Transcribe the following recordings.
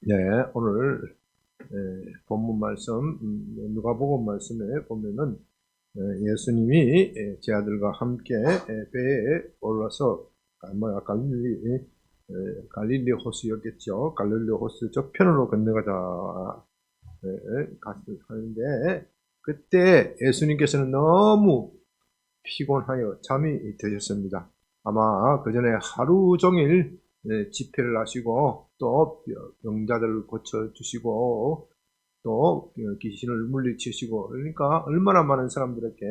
네, 오늘 본문 말씀 누가복음 말씀에 보면은 예수님이 제 아들과 함께 배에 올라서 갈릴리 호수였겠죠. 갈릴리 호수 저편으로 건너가자 하는데 그때 예수님께서는 너무 피곤하여 잠이 드셨습니다. 아마 그 전에 하루 종일 집회를 하시고 또 병자들을 고쳐주시고 또 귀신을 물리치시고 그러니까 얼마나 많은 사람들에게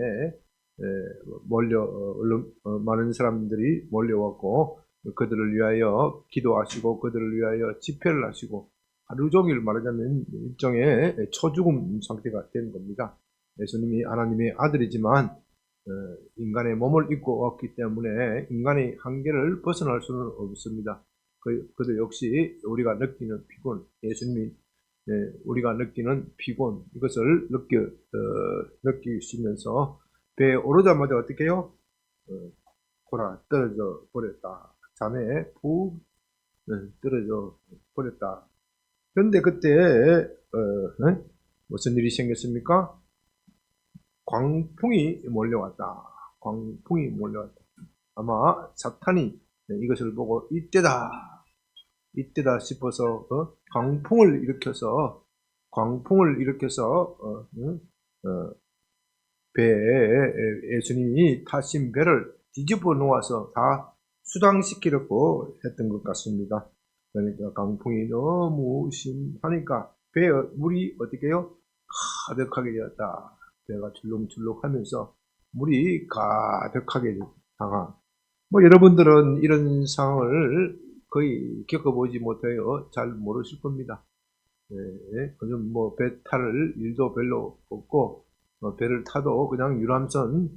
많은 사람들이 몰려왔고 그들을 위하여 기도하시고 그들을 위하여 집회를 하시고 하루 종일 말하자면 일종의 초죽음 상태가 되는 겁니다. 예수님이 하나님의 아들이지만 인간의 몸을 입고 왔기 때문에 인간의 한계를 벗어날 수는 없습니다. 그도 역시 우리가 느끼는 피곤, 예수님이 우리가 느끼는 피곤 이것을 느끼시면서 배에 오르자마자 어떻게 해요? 돌아 떨어져 버렸다. 잠에 푹 떨어져 버렸다. 그런데 그때 무슨 일이 생겼습니까? 광풍이 몰려왔다. 광풍이 몰려왔다. 아마 사탄이 이것을 보고 이때다 싶어서 광풍을 일으켜서 배에 예수님이 타신 배를 뒤집어 놓아서 다 수당시키려고 했던 것 같습니다. 그러니까 강풍이 너무 심하니까 배에 물이 어떻게 해요? 가득하게 되었다. 배가 출렁출렁하면서 물이 가득하게 당한. 여러분들은 이런 상황을 거의 겪어보지 못해요. 잘 모르실 겁니다. 요즘 배 탈 일도 별로 없고 배를 타도 그냥 유람선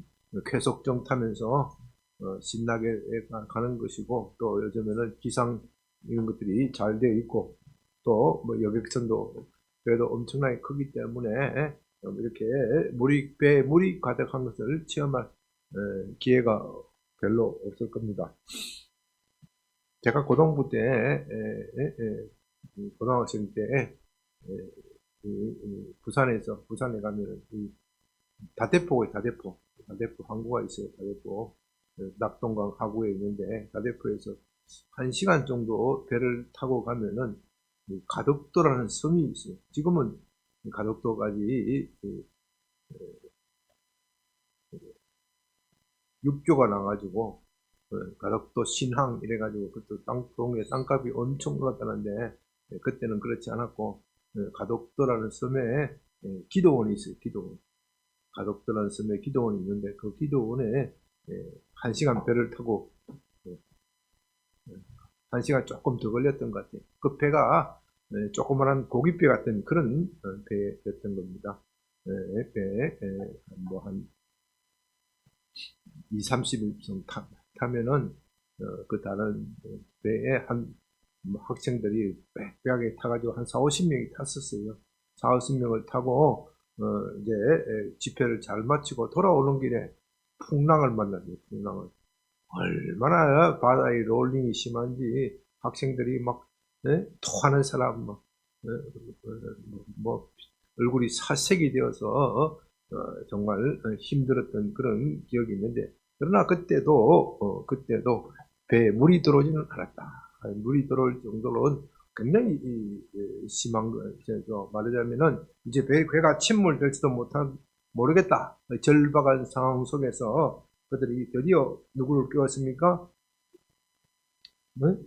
쾌속정 타면서 신나게 가는 것이고 또 요즘에는 기상 이런 것들이 잘 되어 있고 또 여객선도 배도 엄청나게 크기 때문에 이렇게 배에 물이 가득한 것을 체험할 기회가 별로 없을 겁니다. 제가 고등부 때 고등학생 때 부산에 가면 다대포 항구가 있어요. 다대포 낙동강 하구에 있는데 다대포에서 1시간 정도 배를 타고 가면은 가덕도라는 섬이 있어요. 지금은 가덕도까지 육교가 나가지고 가덕도 신항 이래가지고 그때 동네 땅값이 엄청 올랐다는데 그때는 그렇지 않았고 가덕도라는 섬에 기도원이 있어요. 기도원. 가덕도라는 섬에 기도원이 있는데 그 기도원에 1시간 배를 타고 1시간 조금 더 걸렸던 것 같아요. 그 배가 조그만한 고깃배 같은 그런 배였던 겁니다. 한 2, 30일 타면은 그 다른 배에 학생들이 빽빽하게 타가지고 한 4, 50명이 탔었어요. 4, 50명을 타고 이제 집회를 잘 마치고 돌아오는 길에 풍랑을 만났어요. 풍랑을. 얼마나 바다의 롤링이 심한지 학생들이 막 토하는 사람 얼굴이 사색이 되어서 정말 힘들었던 그런 기억이 있는데 그러나 그때도 배에 물이 들어오지는 않았다. 물이 들어올 정도로는 굉장히 심한 거죠. 말하자면은 이제 배가 침몰될지도 모르겠다. 절박한 상황 속에서 그들이 드디어 누구를 깨웠습니까? 네?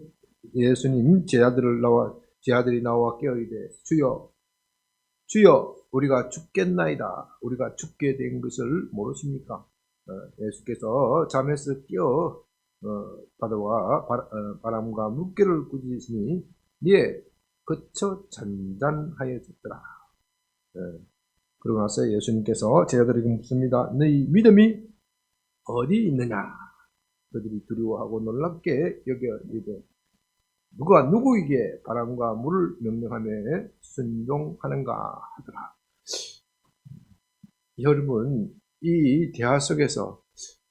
예수님 제 아들이 나와 깨어이되 주여 우리가 죽겠나이다. 우리가 죽게 된 것을 모르십니까? 예수께서 잠에서 깨어 바다와 바람과 물결을 꾸짖으시니 이에 그쳐 잔잔하여졌더라. 그러고 나서 예수님께서 제 아들에게 묻습니다. 너희 믿음이 어디 있느냐? 그들이 두려워하고 놀랍게 여겨 이르되 누가 누구에게 바람과 물을 명령하며 순종하는가 하더라. 여러분, 이 대화 속에서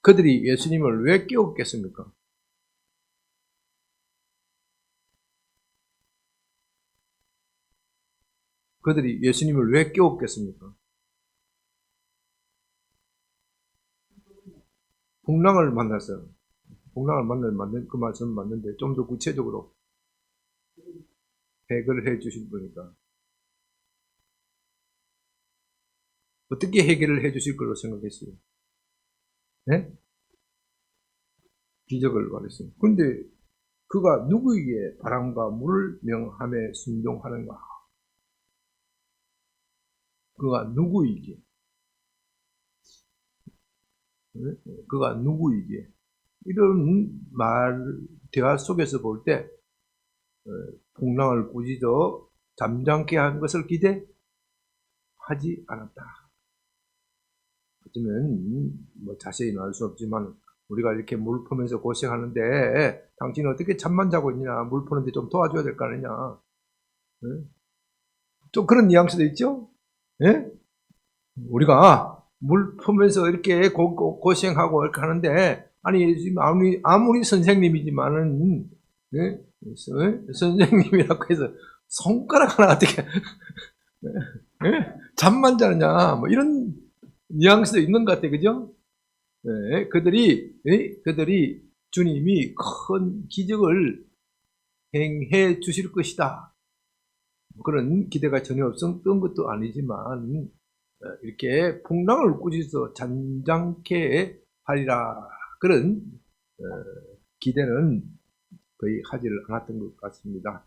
그들이 예수님을 왜 깨웠겠습니까? 그들이 예수님을 왜 깨웠겠습니까? 풍랑을 만났어요. 풍랑을 만난 그 말씀은 맞는데 좀 더 구체적으로 해결해 주실 거니까 어떻게 해결을 해 주실 걸로 생각했어요? 네? 기적을 말했어요. 그런데 그가 누구에게 바람과 물을 명함에 순종하는가? 그가 누구이기에? 그가 누구이기에? 이런 대화 속에서 볼 때, 풍랑을 꾸짖어 잠잠케 한 것을 기대하지 않았다. 어쩌면, 자세히는 알 수 없지만, 우리가 이렇게 물 푸면서 고생하는데, 당신은 어떻게 잠만 자고 있냐? 물 푸는데 좀 도와줘야 될 거 아니냐? 좀 그런 뉘앙스도 있죠? 예? 우리가 물 푸면서 이렇게 고생하고 이렇게 하는데, 아니, 지금 아무리 선생님이지만은, 예? 선생님이라고 해서 손가락 하나 어떻게, 예? 잠만 자느냐, 뭐 이런 뉘앙스도 있는 것 같아요. 그죠? 예? 그들이 주님이 큰 기적을 행해 주실 것이다. 그런 기대가 전혀 없었던 것도 아니지만, 이렇게 풍랑을 꾸짖어 잔잔케 하리라 그런 기대는 거의 하지를 않았던 것 같습니다.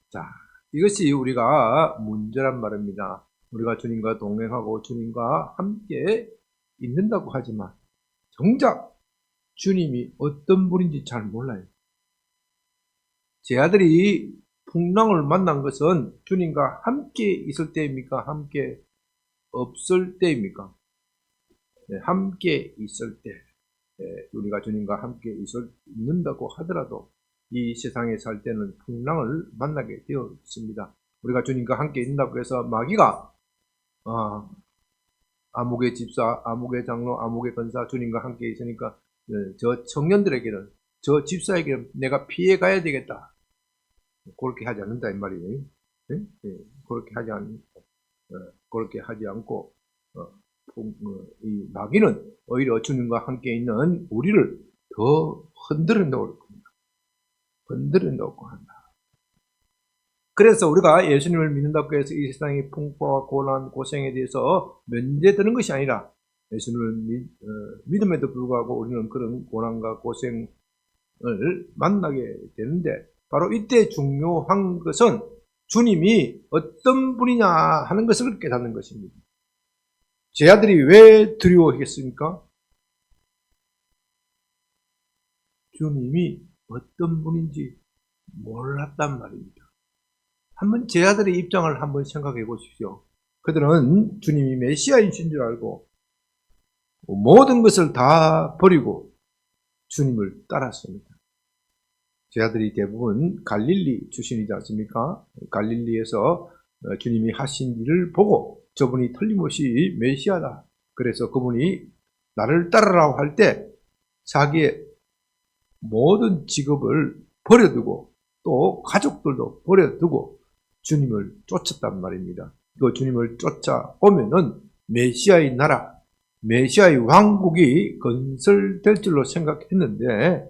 자, 이것이 우리가 문제란 말입니다. 우리가 주님과 동행하고 주님과 함께 있는다고 하지만 정작 주님이 어떤 분인지 잘 몰라요. 제 아들이 풍랑을 만난 것은 주님과 함께 있을 때입니까? 함께 없을 때입니까? 네, 함께 있을 때, 우리가 주님과 함께 있는다고 하더라도 이 세상에 살 때는 풍랑을 만나게 되었습니다. 우리가 주님과 함께 있는다고 해서 마귀가 아목의 집사, 아목의 장로, 아목의 권사 주님과 함께 있으니까 저 청년들에게는, 저 집사에게는 내가 피해 가야 되겠다. 그렇게 하지 않는다 이 말이에요. 네? 네, 그렇게 하지 않고 이 마귀는 오히려 주님과 함께 있는 우리를 더 흔들어 놓을 겁니다. 흔들어 놓고 한다. 그래서 우리가 예수님을 믿는다고 해서 이 세상의 풍파와 고난, 고생에 대해서 면제되는 것이 아니라 예수님을 믿음에도 불구하고 우리는 그런 고난과 고생을 만나게 되는데 바로 이때 중요한 것은 주님이 어떤 분이냐 하는 것을 깨닫는 것입니다. 제 아들이 왜 두려워하겠습니까? 주님이 어떤 분인지 몰랐단 말입니다. 한번 제 아들의 입장을 한번 생각해 보십시오. 그들은 주님이 메시아이신 줄 알고 모든 것을 다 버리고 주님을 따랐습니다. 제 아들이 대부분 갈릴리 출신이지 않습니까? 갈릴리에서 주님이 하신 일을 보고 저분이 틀림없이 메시아다. 그래서 그분이 나를 따르라고 할 때 자기의 모든 직업을 버려두고 또 가족들도 버려두고 주님을 쫓았단 말입니다. 그 주님을 쫓아오면은 메시아의 나라, 메시아의 왕국이 건설될 줄로 생각했는데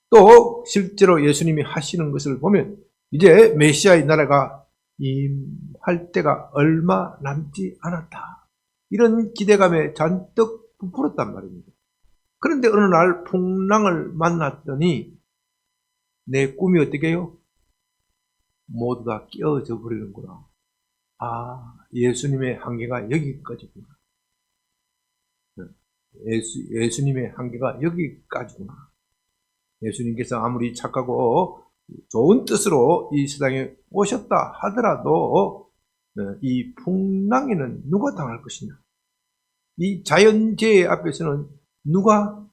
또 실제로 예수님이 하시는 것을 보면 이제 메시아의 나라가 임할 때가 얼마 남지 않았다. 이런 기대감에 잔뜩 부풀었단 말입니다. 그런데 어느 날 풍랑을 만났더니 내 꿈이 어떻게 해요? 모두 다 깨어져 버리는구나. 예수님의 한계가 여기까지구나. 예수님의 한계가 여기까지구나. 예수님께서 아무리 착하고 좋은 뜻으로 이 세상에 오셨다 하더라도 이 풍랑에는 누가 당할 것이냐? 이 자연재해 앞에서는 누가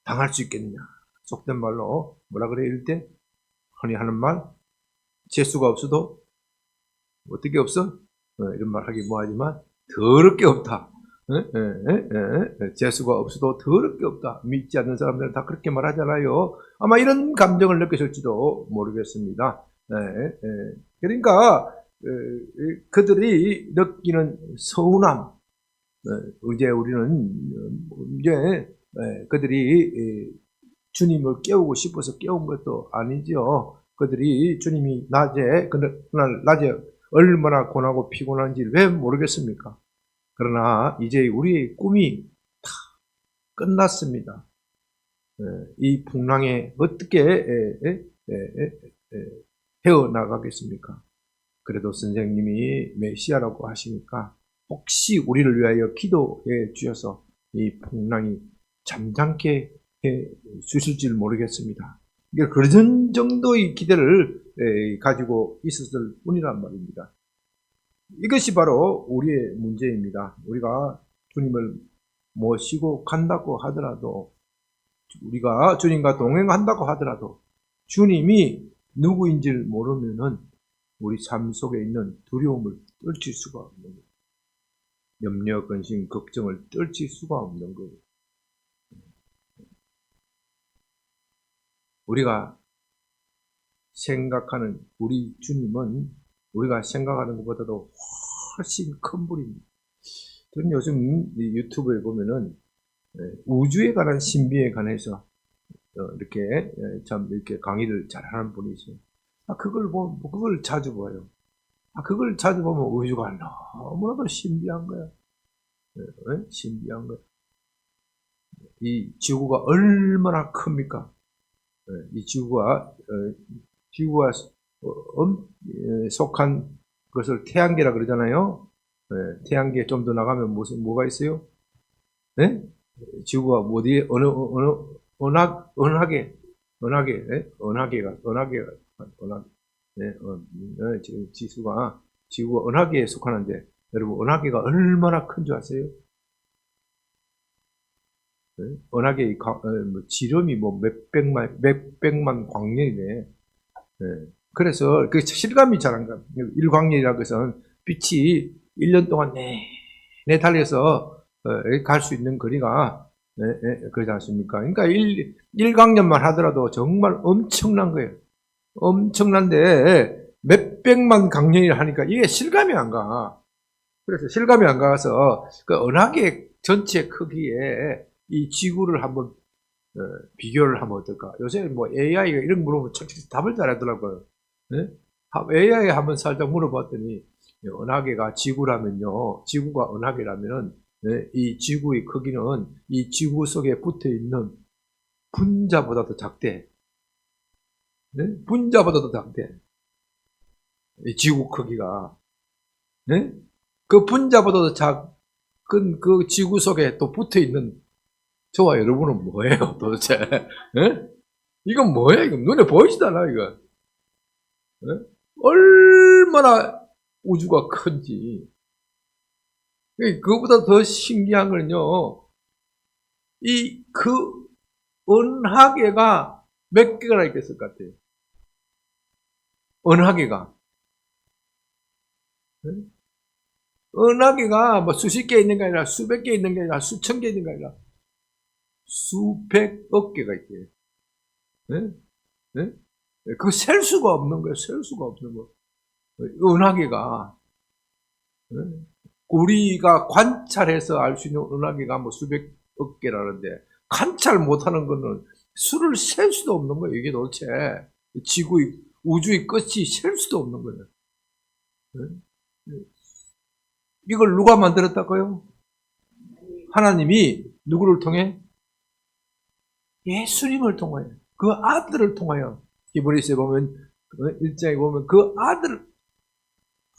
당할 수 있겠느냐? 속된 말로 뭐라 그래요? 이럴 때 흔히 하는 말, 재수가 없어도 어떻게 없어? 이런 말 하기 뭐하지만 더럽게 없다. 재수가 없어도 더럽게 없다. 믿지 않는 사람들은 다 그렇게 말하잖아요. 아마 이런 감정을 느끼실지도 모르겠습니다. 그러니까 그들이 느끼는 서운함, 이제 우리는 이제 그들이 주님을 깨우고 싶어서 깨운 것도 아니죠. 그들이 주님이 그날 낮에 얼마나 고나고 피곤한지 왜 모르겠습니까? 그러나 이제 우리의 꿈이 다 끝났습니다. 이 풍랑에 어떻게 헤어나가겠습니까? 그래도 선생님이 메시아라고 하시니까 혹시 우리를 위하여 기도해 주셔서 이 풍랑이 잠잠게 해 주실지 모르겠습니다. 그런 정도의 기대를 가지고 있었을 뿐이란 말입니다. 이것이 바로 우리의 문제입니다. 우리가 주님을 모시고 간다고 하더라도, 우리가 주님과 동행한다고 하더라도 주님이 누구인지를 모르면은 우리 삶 속에 있는 두려움을 떨칠 수가 없는 거예요. 염려, 근심, 걱정을 떨칠 수가 없는 거예요. 우리가 생각하는 우리 주님은 우리가 생각하는 것보다도 훨씬 큰 분입니다. 저는 요즘 유튜브에 보면은 우주에 관한 신비에 관해서 이렇게 참 이렇게 강의를 잘하는 분이 있어요. 그걸 자주 봐요. 그걸 자주 보면 우주가 너무나도 신비한 거야. 신비한 거야. 이 지구가 얼마나 큽니까? 이 지구가 속한 것을 태양계라 그러잖아요. 태양계 좀 더 나가면 뭐가 있어요? 네? 지구가 어디에 은하계, 지구가 은하계에 속하는데, 여러분 은하계가 얼마나 큰 줄 아세요? 은하계의 지름이 몇백만 광년이네. 그래서 그 실감이 잘 안 가. 일광년이라고 해서 빛이 1년 동안 내내 달려서 갈 수 있는 거리가 그러지 않습니까? 그러니까 1광년만 하더라도 정말 엄청난 거예요. 엄청난데 몇백만 광년이라 하니까 이게 실감이 안 가. 그래서 실감이 안 가서 그 은하계 전체 크기에 이 지구를 한번 비교를 하면 어떨까? 요새 뭐 AI가 이런 물어보면 착착 답을 잘하더라고요. AI 한번 살짝 물어봤더니, 은하계가 지구라면요, 지구가 은하계라면은 이 지구의 크기는 이 지구 속에 붙어 있는 분자보다도 작대. 분자보다도 작대. 이 지구 크기가. 그 분자보다도 작은 그 지구 속에 또 붙어 있는 저와 여러분은 뭐예요, 도대체? 이건 뭐야? 이거 눈에 보이지도 않아, 이거. 얼마나 우주가 큰지. 그거보다 더 신기한 거는요, 그 은하계가 몇 개가 있겠을 것 같아요? 은하계가. 은하계가 뭐 수십 개 있는 게 아니라 수백 개 있는 게 아니라 수천 개 있는 게 아니라 수백억 개가 있대요. 그거 셀 수가 없는 거예요. 셀 수가 없는 거. 은하계가. 우리가 관찰해서 알 수 있는 은하계가 뭐 수백억 개라는데, 관찰 못하는 거는 수를 셀 수도 없는 거예요. 이게 도대체 우주의 끝이 셀 수도 없는 거예요. 이걸 누가 만들었다고요? 하나님이 누구를 통해? 예수님을 통하여, 그 아들을 통하여. 히브리서에 보면 1장에 보면 그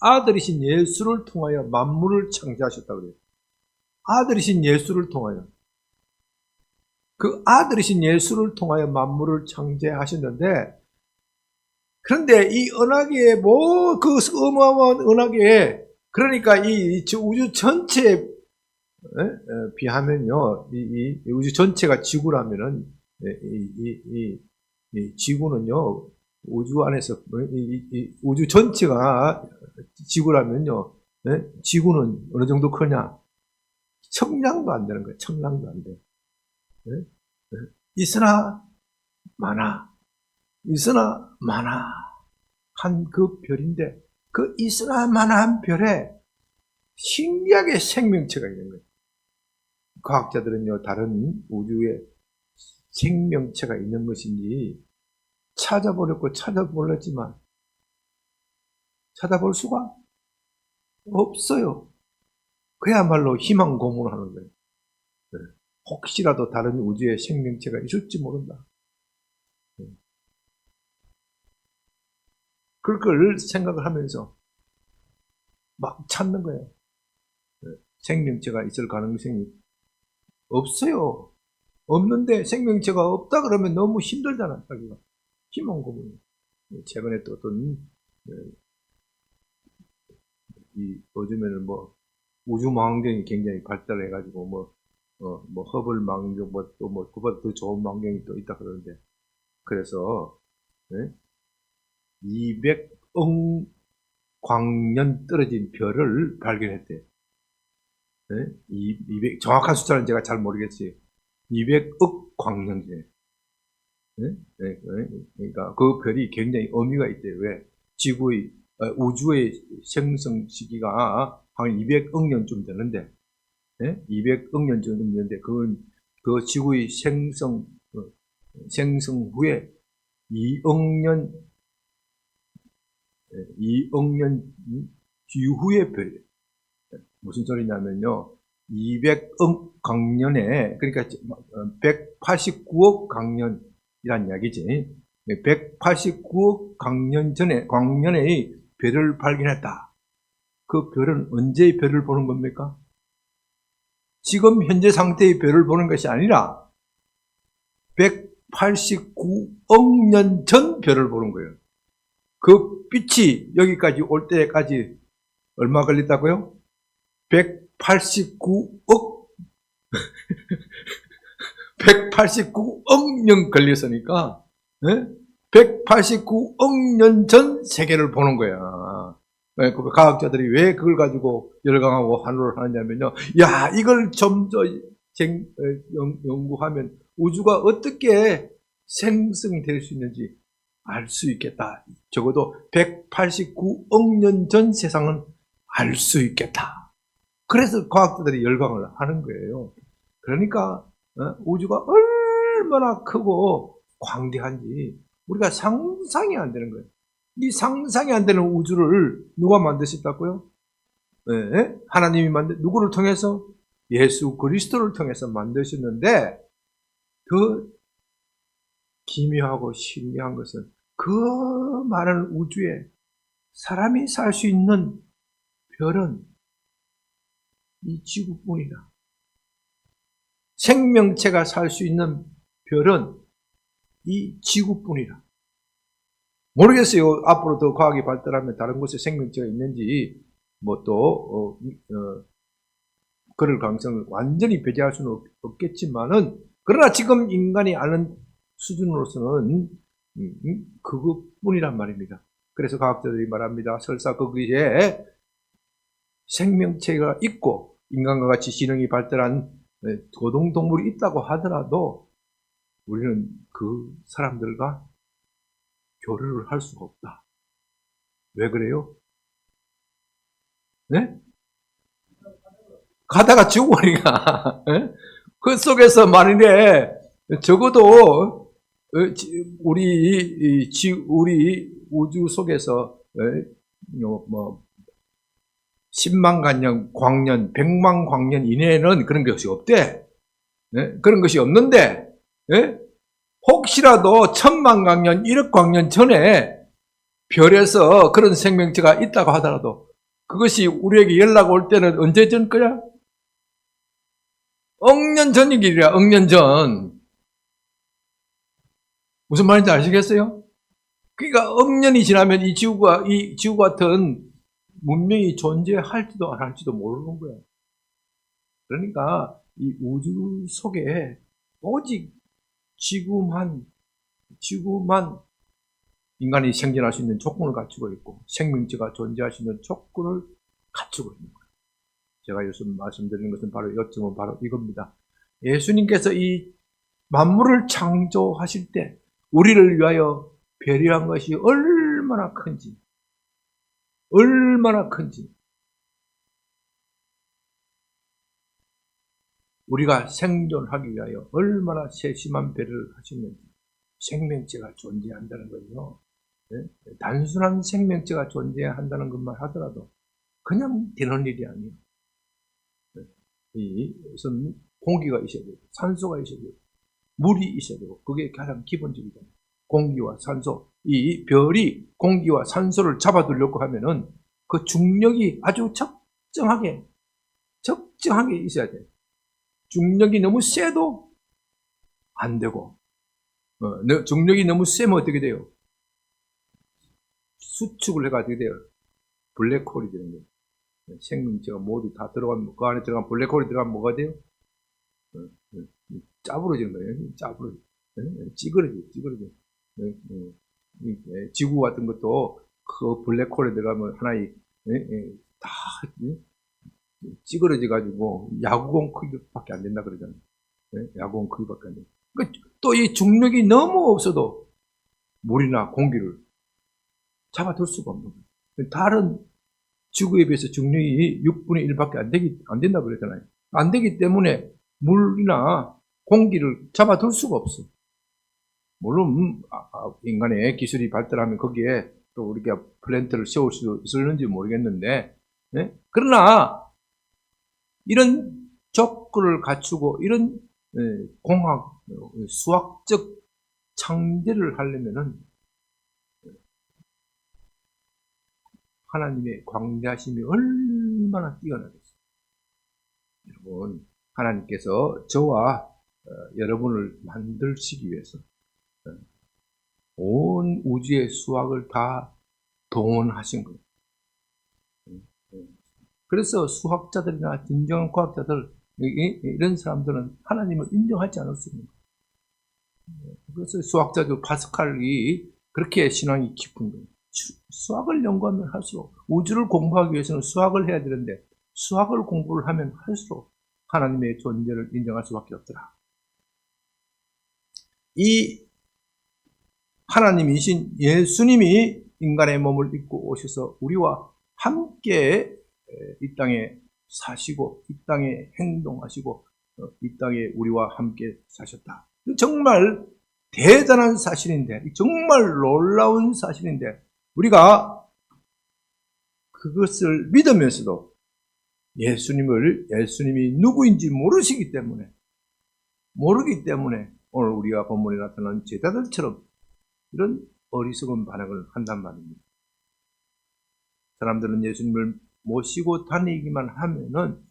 아들이신 예수를 통하여 만물을 창조하셨다고 그래요. 아들이신 예수를 통하여. 그 아들이신 예수를 통하여 만물을 창조하셨는데, 그런데 이 은하계에 그 어마어마한 은하계에, 그러니까 이 우주 전체에 비하면요, 이 우주 전체가 지구라면은 이 지구는요, 우주 안에서 우주 전체가 지구라면요, 지구는 어느 정도 크냐? 청량도 안 되는 거예요. 청량도 안 돼. 있으나 많아. 있으나 많아. 그 별인데 그 이슬람만한 별에 신기하게 생명체가 있는 거예요. 과학자들은요, 다른 우주에 생명체가 있는 것인지 찾아보려고 찾아보려지만 찾아볼 수가 없어요. 그야말로 희망 고문하는 거예요. 혹시라도 다른 우주에 생명체가 있을지 모른다. 그걸 생각을 하면서 막 찾는 거예요. 생명체가 있을 가능성이 없어요. 없는데 생명체가 없다 그러면 너무 힘들잖아, 자기가. 희망 고문. 최근에 또 어떤 요즘에는 우주망원경이 굉장히 발달해가지고 허블 망원경 그보다 더 좋은 망원경이 또 있다 그러는데, 그래서 200억 광년 떨어진 별을 발견했대. 정확한 숫자는 제가 잘 모르겠어요. 200억 광년이에요. 그러니까 그 별이 굉장히 의미가 있대요. 왜? 우주의 생성 시기가 한 200억 년쯤 되는데, 200억 년쯤 되는데, 그 지구의 생성 후에 2억 년 이후의 별이에요. 무슨 소리냐면요, 200억 광년에, 그러니까 189억 광년이란 이야기지. 189억 광년의 별을 발견했다. 그 별은 언제의 별을 보는 겁니까? 지금 현재 상태의 별을 보는 것이 아니라 189억 년 전 별을 보는 거예요. 그 빛이 여기까지 올 때까지 얼마 걸렸다고요? 189억 189억 년 걸렸으니까 189억 년 전 세계를 보는 거야. 과학자들이 왜 그걸 가지고 열광하고 환호를 하느냐면요, 야, 이걸 좀 더 연구하면 우주가 어떻게 생성될 수 있는지 알 수 있겠다. 적어도 189억 년 전 세상은 알 수 있겠다. 그래서 과학자들이 열광을 하는 거예요. 그러니까 우주가 얼마나 크고 광대한지 우리가 상상이 안 되는 거예요. 이 상상이 안 되는 우주를 누가 만드셨다고요? 네, 하나님이 누구를 통해서? 예수 그리스도를 통해서 만드셨는데, 그 기묘하고 신기한 것은 그 많은 우주에 사람이 살 수 있는 별은 이 지구뿐이다. 생명체가 살 수 있는 별은 이 지구뿐이다. 모르겠어요. 앞으로 더 과학이 발달하면 다른 곳에 생명체가 있는지 그럴 가능성을 완전히 배제할 수는 없겠지만은, 그러나 지금 인간이 아는 수준으로서는 그것뿐이란 말입니다. 그래서 과학자들이 말합니다. 설사 거기에 생명체가 있고 인간과 같이 지능이 발달한 고등동물이 있다고 하더라도 우리는 그 사람들과 교류를 할 수가 없다. 왜 그래요? 네? 가다가 죽으니까. 그 속에서 만일에 적어도 우리 우주 속에서 10만 광년, 100만 광년 이내에는 그런 것이 없대. 그런 것이 없는데, 혹시라도 1000만 광년, 1억 광년 전에 별에서 그런 생명체가 있다고 하더라도 그것이 우리에게 연락 올 때는 언제 전 거야? 억년 전이기라, 억년 전. 무슨 말인지 아시겠어요? 그러니까 억년이 지나면 이 지구 같은 문명이 존재할지도 안 할지도 모르는 거야. 그러니까 이 우주 속에 오직 지구만 인간이 생존할 수 있는 조건을 갖추고 있고 생명체가 존재할 수 있는 조건을 갖추고 있는 거예요. 제가 요즘 말씀드리는 것은 요점은 바로 이겁니다. 예수님께서 이 만물을 창조하실 때 우리를 위하여 배려한 것이 얼마나 큰지, 얼마나 큰지. 우리가 생존하기 위하여 얼마나 세심한 배려를 하시는지. 생명체가 존재한다는 건요, 단순한 생명체가 존재한다는 것만 하더라도 그냥 되는 일이 아니에요. 우선 공기가 있어야 되고, 산소가 있어야 되고, 물이 있어야 되고, 그게 가장 기본적이잖아요. 공기와 산소, 이 별이 공기와 산소를 잡아두려고 하면은 그 중력이 아주 적정하게 있어야 돼요. 중력이 너무 세도 안 되고, 중력이 너무 세면 어떻게 돼요? 수축을 해가 어떻게 돼요? 블랙홀이 되는 거예요. 생명체가 모두 다 들어가면, 그 안에 들어가면, 블랙홀이 들어가면 뭐가 돼요? 짜부러지는 거예요. 짜부러져. 찌그러져. 지구 같은 것도 그 블랙홀에 들어가면 하나의 다 찌그러져가지고 야구공 크기밖에 안 된다 그러잖아요. 야구공 크기밖에 안 된다. 또 이 중력이 너무 없어도 물이나 공기를 잡아둘 수가 없는 거예요. 다른 지구에 비해서 중력이 6분의 1밖에 안 된다 그랬잖아요. 안 되기 때문에 물이나 공기를 잡아둘 수가 없어. 물론 인간의 기술이 발달하면 거기에 또 우리가 플랜트를 세울 수 있을는지 모르겠는데, 그러나 이런 조건을 갖추고 이런 공학, 수학적 창제를 하려면은 하나님의 광대하심이 얼마나 뛰어나겠어요. 여러분, 하나님께서 저와 여러분을 만들시기 위해서 온 우주의 수학을 다 동원하신 거예요. 그래서 수학자들이나 진정한 과학자들, 이런 사람들은 하나님을 인정하지 않을 수 있는 거예요. 그래서 수학자들 파스칼이 그렇게 신앙이 깊은 거예요. 수학을 연구하면 할수록, 우주를 공부하기 위해서는 수학을 해야 되는데 수학을 공부를 하면 할수록 하나님의 존재를 인정할 수밖에 없더라. 이 하나님이신 예수님이 인간의 몸을 입고 오셔서 우리와 함께 이 땅에 사시고 이 땅에 행동하시고 이 땅에 우리와 함께 사셨다. 정말 대단한 사실인데, 정말 놀라운 사실인데, 우리가 그것을 믿으면서도 예수님이 누구인지 모르기 때문에 오늘 우리가 본문에 나타난 제자들처럼 이런 어리석은 반응을 한단 말입니다. 사람들은 예수님을 모시고 다니기만 하면은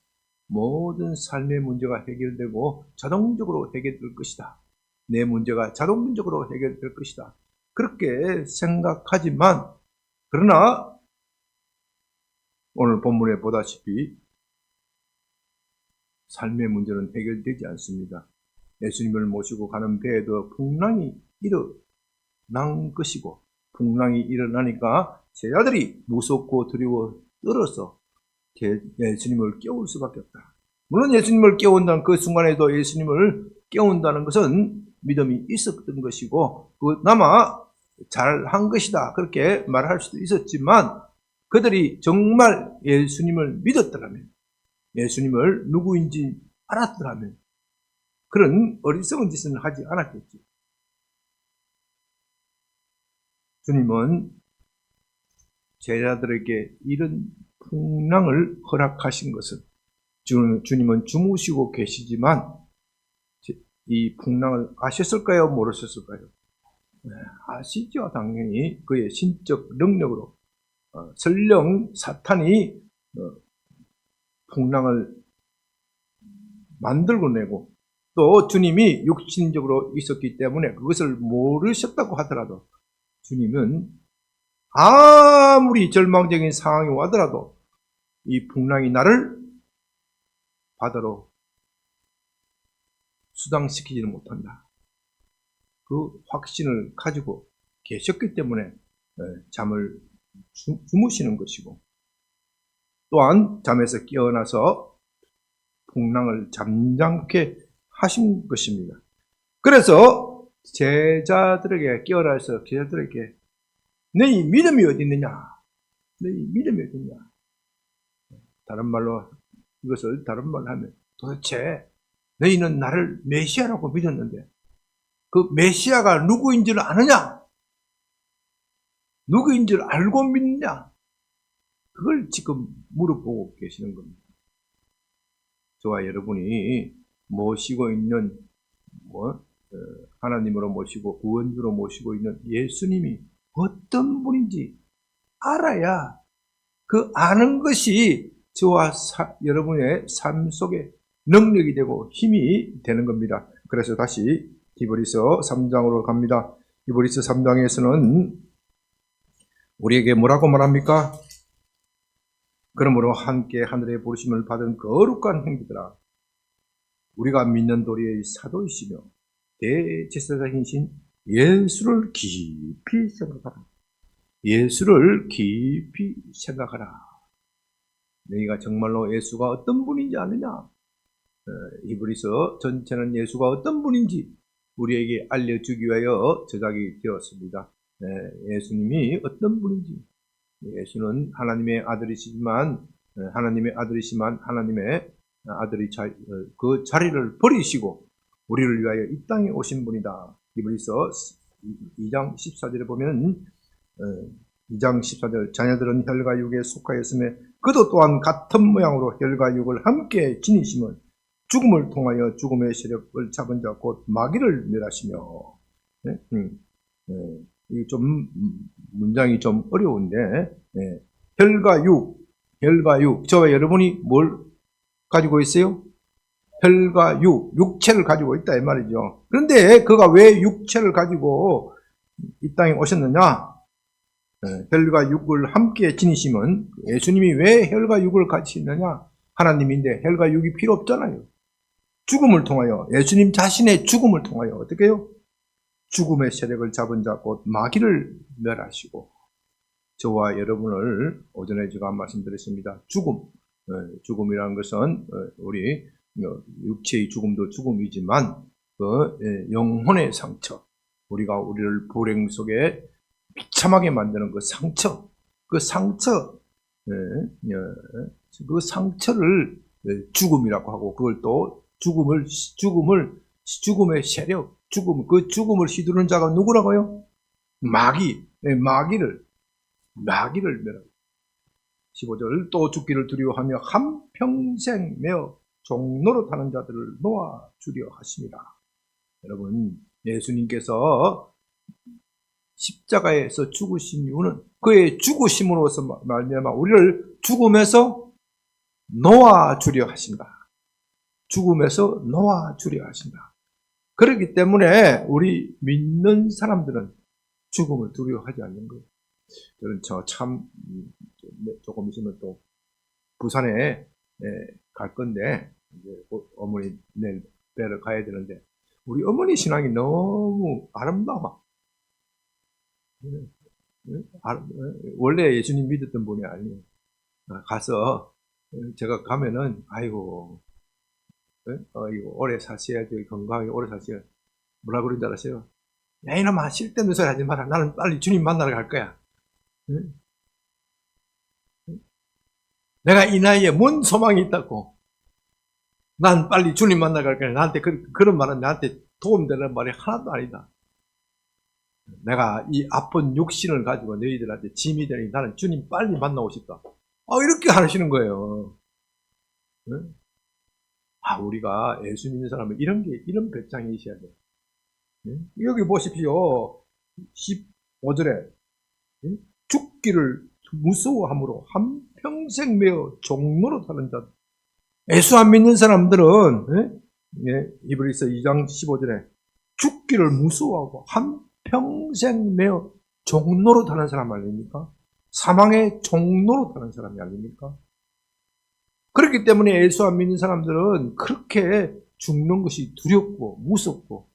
모든 삶의 문제가 해결되고 자동적으로 해결될 것이다. 내 문제가 자동적으로 해결될 것이다. 그렇게 생각하지만, 그러나 오늘 본문에 보다시피 삶의 문제는 해결되지 않습니다. 예수님을 모시고 가는 배에도 풍랑이 일어난 것이고, 풍랑이 일어나니까 제자들이 무섭고 두려워 떨어서 예수님을 깨울 수밖에 없다. 물론 예수님을 깨운다는 그 순간에도 예수님을 깨운다는 것은 믿음이 있었던 것이고 그나마 잘한 것이다 그렇게 말할 수도 있었지만, 그들이 정말 예수님을 믿었더라면, 예수님을 누구인지 알았더라면 그런 어리석은 짓은 하지 않았겠죠. 주님은 제자들에게 이런 풍랑을 허락하신 것은, 주님은 주무시고 계시지만 이 풍랑을 아셨을까요? 모르셨을까요? 아시죠. 당연히 그의 신적 능력으로 설령 사탄이 풍랑을 만들고 내고 또 주님이 육신적으로 있었기 때문에 그것을 모르셨다고 하더라도 주님은 아무리 절망적인 상황이 와더라도 이 풍랑이 나를 바다로 수당시키지는 못한다. 그 확신을 가지고 계셨기 때문에 잠을 주무시는 것이고, 또한 잠에서 깨어나서 풍랑을 잠잠케 하신 것입니다. 그래서 제자들에게 깨어나서 제자들에게 너희 믿음이 어디 있느냐? 너희 믿음이 어디 있느냐? 다른 말로 하면 도대체 너희는 나를 메시아라고 믿었는데 그 메시아가 누구인 줄 아느냐? 누구인 줄 알고 믿느냐? 그걸 지금 물어보고 계시는 겁니다. 저와 여러분이 모시고 있는 하나님으로 모시고 구원주로 모시고 있는 예수님이 어떤 분인지 알아야 그 아는 것이 저와 여러분의 삶 속에 능력이 되고 힘이 되는 겁니다. 그래서 다시 히브리서 3장으로 갑니다. 히브리서 3장에서는 우리에게 뭐라고 말합니까? 그러므로 함께 하늘의 부르심을 받은 거룩한 형제들아, 우리가 믿는 도리의 사도이시며 대제사장이신 예수를 깊이 생각하라. 예수를 깊이 생각하라. 너희가 정말로 예수가 어떤 분인지 아느냐? 히브리서 전체는 예수가 어떤 분인지 우리에게 알려주기 위하여 저작이 되었습니다. 예수님이 어떤 분인지. 예수는 하나님의 아들이시지만 하나님의 아들이 그 자리를 버리시고 우리를 위하여 이 땅에 오신 분이다. 히브리서 2장 14절에 보면 2장 14절 자녀들은 혈과 육에 속하였음에 그도 또한 같은 모양으로 혈과 육을 함께 지니심은 죽음을 통하여 죽음의 세력을 잡은 자 곧 마귀를 멸하시며. 이게 좀 문장이 좀 어려운데 혈과 육 저와 여러분이 뭘 가지고 있어요? 혈과 육체를 가지고 있다 이 말이죠. 그런데 그가 왜 육체를 가지고 이 땅에 오셨느냐? 혈과 육을 함께 지니심은 예수님이 왜 혈과 육을 같이 있느냐? 하나님인데 혈과 육이 필요 없잖아요. 죽음을 통하여, 예수님 자신의 죽음을 통하여 어떻게 해요? 죽음의 세력을 잡은 자 곧 마귀를 멸하시고. 저와 여러분을 오전에 제가 말씀드렸습니다. 죽음이라는 것은 우리 육체의 죽음도 죽음이지만 그 영혼의 상처, 우리를 불행 속에 비참하게 만드는 그 상처를 죽음이라고 하고, 그걸 또 죽음의 세력, 그 죽음을 휘두르는 자가 누구라고요? 마귀를 멸하고. 15절 또 죽기를 두려워하며 한평생 매어 종로로 타는 자들을 놓아주려 하십니다. 여러분, 예수님께서 십자가에서 죽으신 이유는 그의 죽으심으로서 말미암아 우리를 죽음에서 놓아주려 하신다. 죽음에서 놓아주려 하신다. 그렇기 때문에 우리 믿는 사람들은 죽음을 두려워하지 않는 거예요. 저는 조금 있으면 또 부산에 갈 건데, 이제 어머니 내일 뵈러 가야 되는데, 우리 어머니 신앙이 너무 아름다워. 원래 예수님 믿었던 분이 아니에요. 가서 제가 가면은 아이고 오래 사셔야지, 건강하게 오래 사셔야. 뭐라 그러는 줄 알았어요? 야, 이놈아, 쓸데없는 소리 하지 마라. 나는 빨리 주님 만나러 갈 거야. 내가 이 나이에 뭔 소망이 있다고. 난 빨리 주님 만나러 갈 거야. 나한테 그런 말은 나한테 도움되는 말이 하나도 아니다. 내가 이 아픈 육신을 가지고 너희들한테 짐이 되니 나는 주님 빨리 만나고 싶다. 이렇게 하시는 거예요. 우리가 예수 믿는 사람은 이런 배짱이 있어야 돼. 여기 보십시오. 15절에 죽기를 무서워함으로 한평생 매어 종로로 타는 자. 예수 안 믿는 사람들은 히브리서 2장 15절에 죽기를 무서워하고 한평생 매어 종로로 타는 사람 아닙니까? 사망의 종로로 타는 사람이 아닙니까? 그렇기 때문에 예수 안 믿는 사람들은 그렇게 죽는 것이 두렵고 무섭고,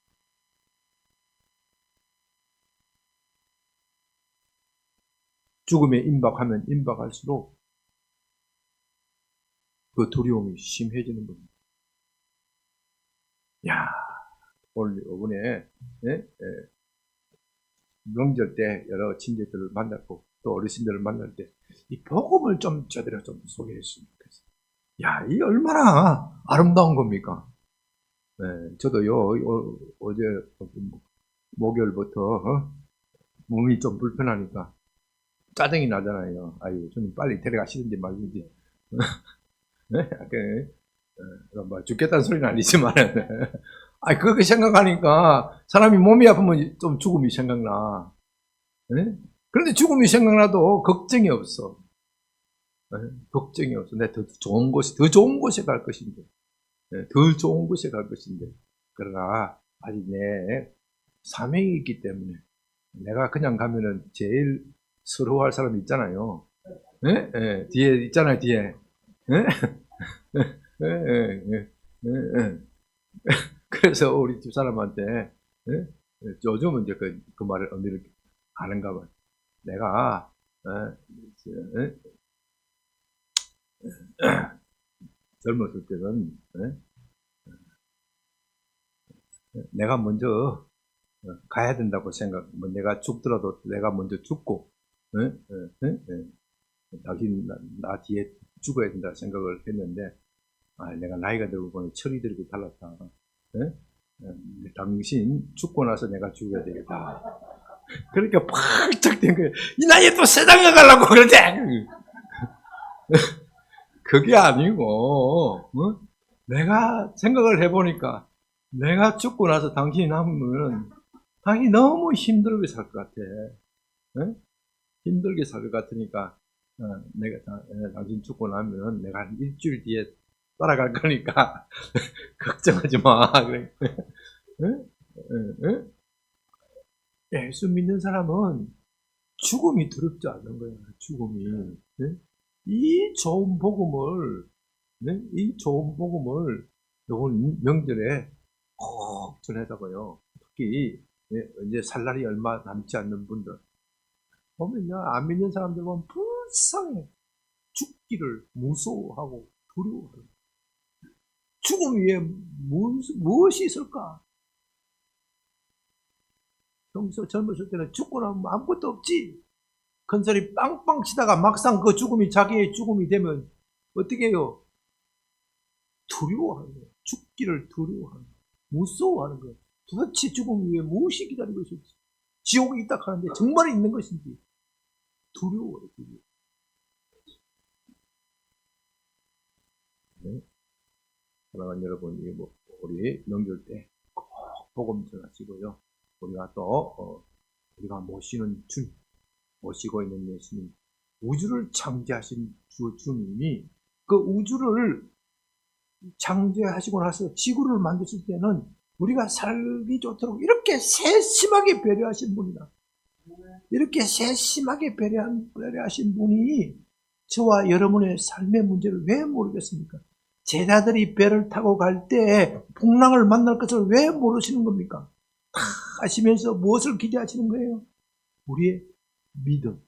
죽음에 임박하면 임박할수록 그 두려움이 심해지는 겁니다. 오늘 이번에 명절 때 여러 친지들을 만났고 또 어르신들을 만날 때 이 복음을 좀 저들에게 좀 소개했으면 좋겠어요. 야, 이 얼마나 아름다운 겁니까? 네, 저도요, 어제 목요일부터 몸이 좀 불편하니까 짜증이 나잖아요. 아유, 좀 빨리 데려가시든지 말든지. 네? 뭐 죽겠다는 소리는 아니지만, 그렇게 생각하니까 사람이 몸이 아프면 좀 죽음이 생각나. 네? 그런데 죽음이 생각나도 걱정이 없어. 네? 걱정이 없어. 내 더 좋은 곳에 갈 것인데. 네? 더 좋은 곳에 갈 것인데. 그러나, 아직 내 사명이 있기 때문에, 내가 그냥 가면은 제일 서러워할 사람이 있잖아요. 네? 네? 뒤에 있잖아요, 뒤에. 네? 네? 네? 네? 그래서 우리 집사람한테, 네? 요즘은 이제 그 말을 의미를 아는가 봐요. 내가, 젊었을 때는, 내가 먼저 가야 된다고 뭐 내가 죽더라도 내가 먼저 죽고, 당신 나 뒤에 죽어야 된다 생각을 했는데, 내가 나이가 들고 보니 철이 들고 달랐다. 당신 죽고 나서 내가 죽어야 되겠다. 그러니까 팍짝 된 거예요. 이 나이에 또 세상에 가려고 그러지? 그게 아니고, 내가 생각을 해보니까, 내가 죽고 나서 당신이 남으면, 당신이 너무 힘들게 살 것 같아. 힘들게 살 것 같으니까, 내가, 당신 죽고 나면 내가 한 일주일 뒤에 따라갈 거니까, 걱정하지 마. 그래. 예수 믿는 사람은 죽음이 두렵지 않는 거야, 죽음이. 이 좋은 복음을, 이번 명절에 꼭 전해다가요. 특히, 이제 살 날이 얼마 남지 않는 분들. 보면요, 안 믿는 사람들 보면 불쌍해. 죽기를 무서워하고 두려워하고. 죽음 위에 무엇이 있을까? 평소 젊었을 때는 죽고 나면 아무것도 없지. 큰 소리 빵빵 치다가 막상 그 죽음이 자기의 죽음이 되면 어떻게 해요? 두려워하는 거예요. 죽기를 두려워하는 거예요. 무서워하는 거예요. 도대체 죽음 위에 무엇이 기다리고 있을지. 지옥이 있다 하는데 정말 있는 것인지 두려워해요. 네. 사랑하는 여러분, 우리 명절 때 꼭 복음 전하시고요. 우리가 또 우리가 모시는 주님, 모시고 있는 예수님, 우주를 창조하신 주님이 그 우주를 창조하시고 나서 지구를 만드실 때는 우리가 살기 좋도록 이렇게 세심하게 배려하신 분이다. 이렇게 세심하게 배려하신 분이 저와 여러분의 삶의 문제를 왜 모르겠습니까? 제자들이 배를 타고 갈 때 풍랑을 만날 것을 왜 모르시는 겁니까? 다 하시면서 무엇을 기대하시는 거예요? 우리의 믿음.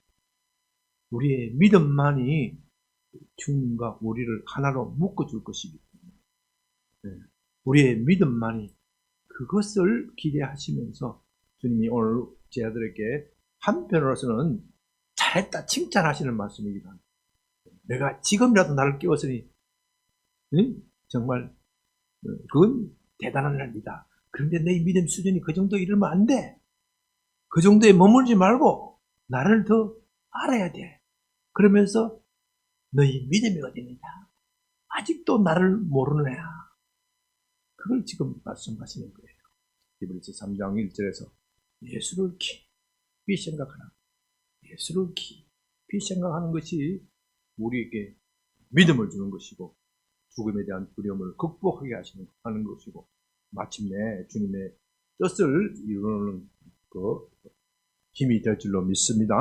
우리의 믿음만이 주님과 우리를 하나로 묶어줄 것이기 때문에 우리의 믿음만이 그것을 기대하시면서 주님이 오늘 제자들에게 한편으로서는 잘했다 칭찬하시는 말씀이기도 합니다. 내가 지금이라도 나를 깨웠으니 정말 그건 대단한 일이다. 그런데 내 믿음 수준이 그 정도 이르면 안 돼. 그 정도에 머물지 말고 나를 더 알아야 돼. 그러면서 너희 믿음이 어디 있느냐? 아직도 나를 모르느냐? 그걸 지금 말씀하시는 거예요. 히브리서 3장 1절에서 예수를 깊이 생각하라. 예수를 깊이 생각하는 것이 우리에게 믿음을 주는 것이고 죽음에 대한 두려움을 극복하게 하는 것이고 마침내 주님의 뜻을 이루는 그 힘이 될 줄로 믿습니다.